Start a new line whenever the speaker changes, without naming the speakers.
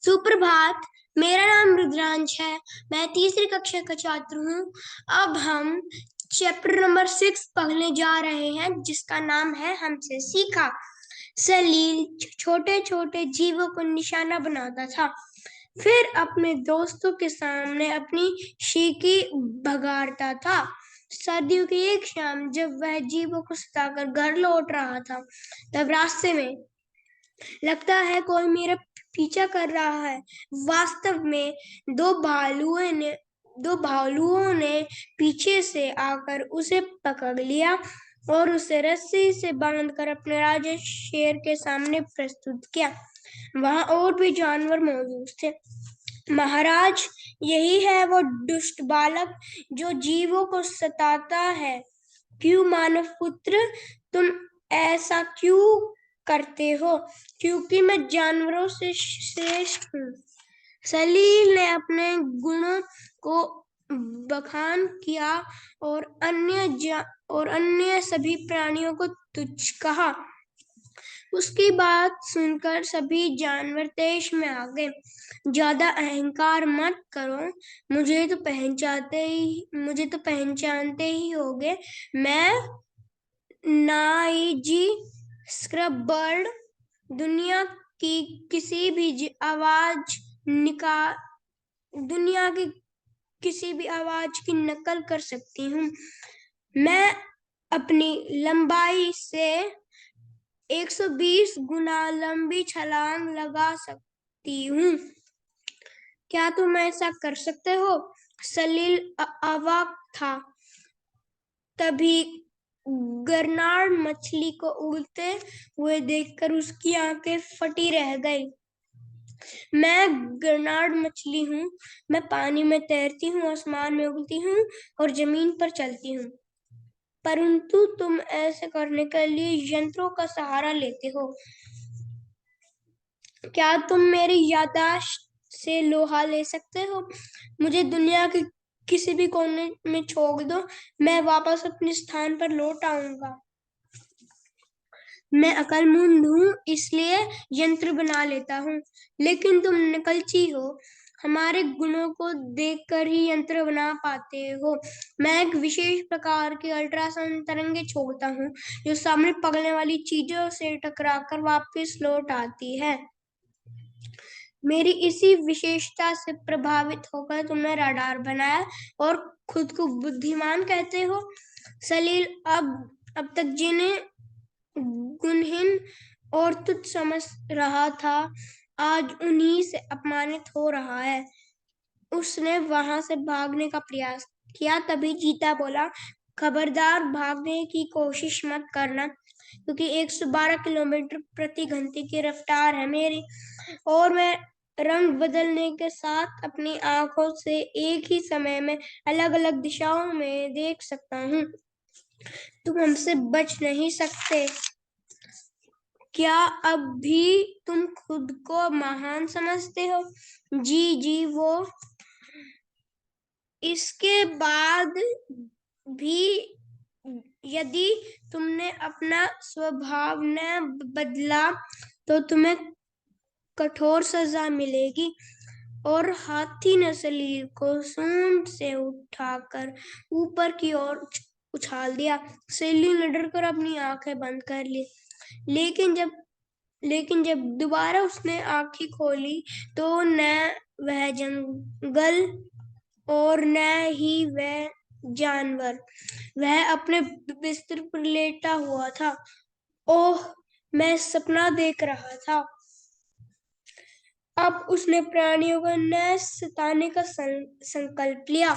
सुप्रभात। मेरा नाम रुद्रांश है। मैं तीसरी कक्षा का छात्र हूँ। अब हम चैप्टर नंबर 6 पढ़ने जा रहे हैं, जिसका नाम है हमसे सीखा। सलील छोटे छोटे जीवों को निशाना बनाता था, फिर अपने दोस्तों के सामने अपनी शीकी भगाड़ता था। सर्दियों की एक शाम जब वह जीवों को सताकर घर लौट रहा था, तब रास्ते में लगता है कोई मेरा पीछा कर रहा है। वास्तव में दो भालुओं ने पीछे से आकर उसे पकड़ लिया और उसे रस्सी से बांधकर अपने राजा शेर के सामने प्रस्तुत किया। वहां और भी जानवर मौजूद थे। महाराज, यही है वो दुष्ट बालक जो जीवों को सताता है। क्यों मानव पुत्र, तुम ऐसा क्यों करते हो? क्योंकि मैं जानवरों से श्रेष्ठ हूँ। सलील ने अपने गुणों को बखान किया और अन्य सभी प्राणियों को तुच्छ कहा। उसकी बात सुनकर सभी जानवर तेज में आ गए। ज्यादा अहंकार मत करो, मुझे तो पहचानते ही होगे। मैं नाइजी स्क्रबबर्ड दुनिया की किसी भी आवाज की नकल कर सकती हूँ। मैं अपनी लंबाई से 120 गुना लंबी छलांग लगा सकती हूँ। क्या तुम ऐसा कर सकते हो? सलील अवाक था। तभी गरनार मछली को उड़ते हुए देखकर उसकी आंखें फटी रह गई। मैं गरनार मछली हूँ। मैं पानी में तैरती हूँ, आसमान में उड़ती हूँ और जमीन पर चलती हूँ। परंतु तुम ऐसे करने के लिए यंत्रों का सहारा लेते हो। क्या तुम मेरी याददाश्त से लोहा ले सकते हो? मुझे दुनिया के किसी भी कोने में छोड़ दो, मैं वापस अपने स्थान पर लौट आऊंगा। मैं अक्लमंद हूँ, इसलिए यंत्र बना लेता हूँ, लेकिन तुम नकलची हो। हमारे गुणों को देखकर ही यंत्र बना पाते हो। मैं एक विशेष प्रकार की अल्ट्रासाउंड तरंगे छोड़ता हूँ, जो सामने पगलने वाली चीजों से टकराकर वापस लौट आती है। मेरी इसी विशेषता से प्रभावित होकर तुमने रडार बनाया और खुद को बुद्धिमान कहते हो। सलील अब तक जिन्हें गुणहीन और तुच्छ समझ रहा था, आज उन्हीं से अपमानित हो रहा है। उसने वहां से भागने का प्रयास किया। तभी चीता बोला, खबरदार, भागने की कोशिश मत करना, क्योंकि 112 किलोमीटर प्रति घंटे की रफ्तार है मेरी, और मैं रंग बदलने के साथ अपनी आंखों से एक ही समय में अलग अलग दिशाओं में देख सकता हूँ। तुम हमसे बच नहीं सकते। क्या अब भी तुम खुद को महान समझते हो? जी वो। इसके बाद भी यदि तुमने अपना स्वभाव न बदला तो तुम्हें कठोर सजा मिलेगी। और हाथी ने सलील को सूंड से उठाकर ऊपर की ओर उछाल दिया। सलील ने डरकर अपनी आंखें बंद कर ली, लेकिन जब दोबारा उसने आंखें खोली तो न वह जंगल और न ही वह जानवर, वह अपने बिस्तर पर लेटा हुआ था। ओह, मैं सपना देख रहा था। अब उसने प्राणियों को न सताने का संकल्प लिया।